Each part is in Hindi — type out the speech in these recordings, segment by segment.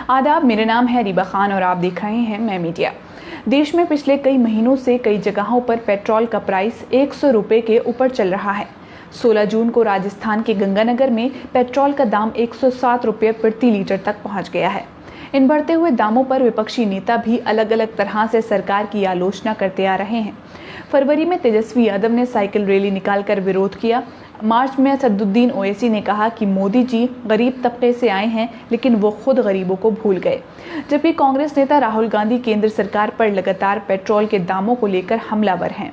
आदाब, मेरा नाम है रीबा खान और आप देख रहे हैं मैं मीडिया। देश में पिछले कई महीनों से कई जगहों पर पेट्रोल का प्राइस 100 रुपये के ऊपर चल रहा है। 16 जून को राजस्थान के गंगानगर में पेट्रोल का दाम 107 रुपये प्रति लीटर तक पहुंच गया है। इन बढ़ते हुए दामों पर विपक्षी नेता भी अलग अलग तरह से सरकार की आलोचना करते आ रहे हैं। फरवरी में तेजस्वी यादव ने साइकिल रैली निकालकर विरोध किया। मार्च में असदुद्दीन ओवैसी ने कहा कि मोदी जी गरीब तबके से आए हैं, लेकिन वो खुद गरीबों को भूल गए। जबकि कांग्रेस नेता राहुल गांधी केंद्र सरकार पर लगातार पेट्रोल के दामों को लेकर हमलावर हैं।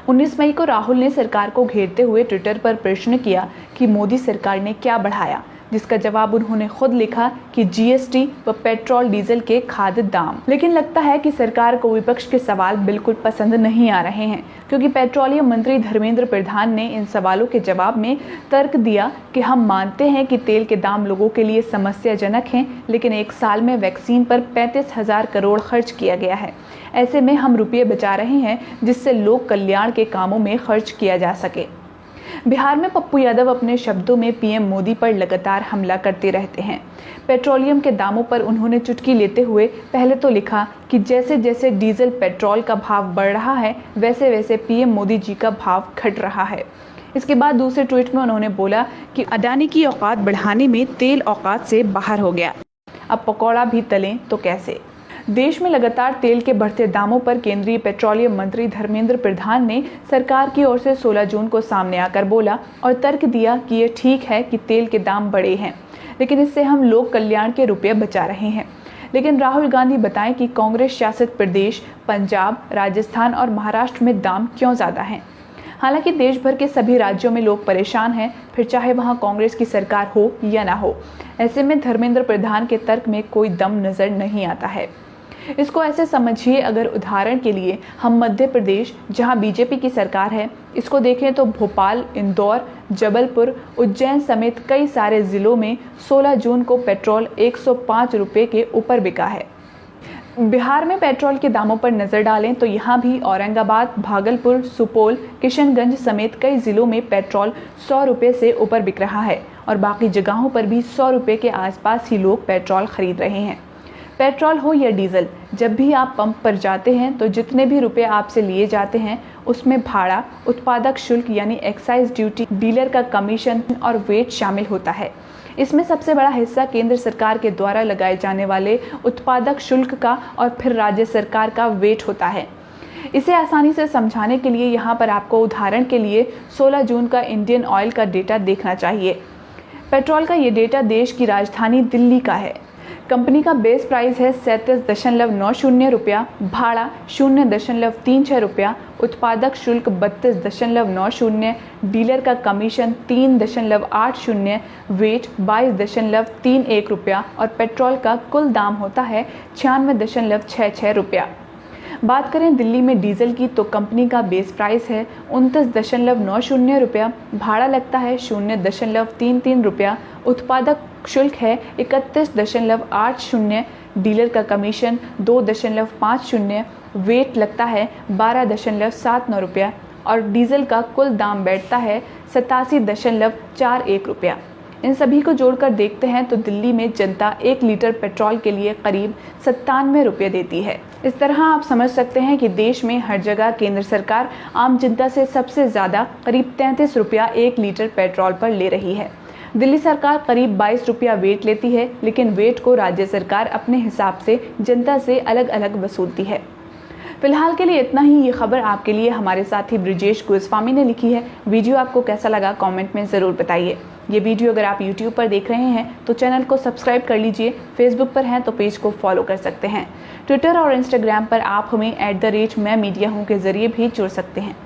19 मई को राहुल ने सरकार को घेरते हुए ट्विटर पर प्रश्न किया कि मोदी सरकार ने क्या बढ़ाया, जिसका जवाब उन्होंने खुद लिखा कि जीएसटी व पेट्रोल डीजल के खाद्य दाम। लेकिन लगता है कि सरकार को विपक्ष के सवाल बिल्कुल पसंद नहीं आ रहे हैं, क्योंकि पेट्रोलियम मंत्री धर्मेंद्र प्रधान ने इन सवालों के जवाब में तर्क दिया कि हम मानते हैं कि तेल के दाम लोगों के लिए समस्याजनक हैं, लेकिन एक साल में वैक्सीन पर 35,000 करोड़ खर्च किया गया है। ऐसे में हम रुपये बचा रहे हैं जिससे लोक कल्याण के कामों में खर्च किया जा सके। बिहार में पप्पू यादव अपने शब्दों में पीएम मोदी पर लगातार हमला करते रहते हैं। पेट्रोलियम के दामों पर उन्होंने चुटकी लेते हुए पहले तो लिखा कि जैसे जैसे डीजल पेट्रोल का भाव बढ़ रहा है, वैसे वैसे पीएम मोदी जी का भाव घट रहा है। इसके बाद दूसरे ट्वीट में उन्होंने बोला कि अडानी की औकात बढ़ाने में तेल औकात से बाहर हो गया, अब पकौड़ा भी तलें तो कैसे। देश में लगातार तेल के बढ़ते दामों पर केंद्रीय पेट्रोलियम मंत्री धर्मेंद्र प्रधान ने सरकार की ओर से 16 जून को सामने आकर बोला और तर्क दिया कि ये ठीक है कि तेल के दाम बढ़े हैं, लेकिन इससे हम लोक कल्याण के रुपये बचा रहे हैं। लेकिन राहुल गांधी बताएं कि कांग्रेस शासित प्रदेश पंजाब, राजस्थान और महाराष्ट्र में दाम क्यों ज़्यादा हैं। हालांकि देश भर के सभी राज्यों में लोग परेशान हैं, फिर चाहे वहां कांग्रेस की सरकार हो या ना हो। ऐसे में धर्मेंद्र प्रधान के तर्क में कोई दम नजर नहीं आता है। इसको ऐसे समझिए, अगर उदाहरण के लिए हम मध्य प्रदेश, जहां बीजेपी की सरकार है, इसको देखें तो भोपाल, इंदौर, जबलपुर, उज्जैन समेत कई सारे जिलों में 16 जून को पेट्रोल 105 रुपये के ऊपर बिका है। बिहार में पेट्रोल के दामों पर नजर डालें तो यहाँ भी औरंगाबाद, भागलपुर, सुपौल, किशनगंज समेत कई जिलों में पेट्रोल 100 रुपये से ऊपर बिक रहा है और बाकी जगहों पर भी 100 रुपये के आसपास ही लोग पेट्रोल खरीद रहे हैं। पेट्रोल हो या डीजल, जब भी आप पंप पर जाते हैं तो जितने भी रुपए आपसे लिए जाते हैं उसमें भाड़ा, उत्पादक शुल्क यानी एक्साइज ड्यूटी, डीलर का कमीशन और वेट शामिल होता है। इसमें सबसे बड़ा हिस्सा केंद्र सरकार के द्वारा लगाए जाने वाले उत्पादक शुल्क का और फिर राज्य सरकार का वेट होता है। इसे आसानी से समझाने के लिए यहाँ पर आपको उदाहरण के लिए 16 जून का इंडियन ऑयल का डेटा देखना चाहिए। पेट्रोल का ये डेटा देश की राजधानी दिल्ली का है। कंपनी का बेस प्राइस है 37.90 रुपया, भाड़ा 0.36 रुपया, उत्पादक शुल्क 32.90, डीलर का कमीशन 3.80, वेट 22.31 रुपया और पेट्रोल का कुल दाम होता है 96.66 रुपया। बात करें दिल्ली में डीजल की तो कंपनी का बेस प्राइस है 29.90 रुपया, भाड़ा लगता है 0.33 रुपया, उत्पादक शुल्क है 31.80, डीलर का कमीशन 2.50, वेट लगता है 12.79 रुपया और डीजल का कुल दाम बैठता है 87.41 रुपया। इन सभी को जोड़कर देखते हैं तो दिल्ली में जनता 1 लीटर पेट्रोल के लिए करीब 97 रुपये देती है। इस तरह आप समझ सकते हैं कि देश में हर जगह केंद्र सरकार आम जनता से सबसे ज़्यादा करीब 33 रुपया 1 लीटर पेट्रोल पर ले रही है। दिल्ली सरकार करीब 22 रुपया वेट लेती है, लेकिन वेट को राज्य सरकार अपने हिसाब से जनता से अलग अलग वसूलती है। फिलहाल के लिए इतना ही। ये खबर आपके लिए हमारे साथी ब्रिजेश गोस्वामी ने लिखी है। वीडियो आपको कैसा लगा कमेंट में ज़रूर बताइए। ये वीडियो अगर आप यूट्यूब पर देख रहे हैं तो चैनल को सब्सक्राइब कर लीजिए, फेसबुक पर हैं तो पेज को फॉलो कर सकते हैं, ट्विटर और इंस्टाग्राम पर आप हमें @मैं मीडिया हूँ के जरिए भी जुड़ सकते हैं।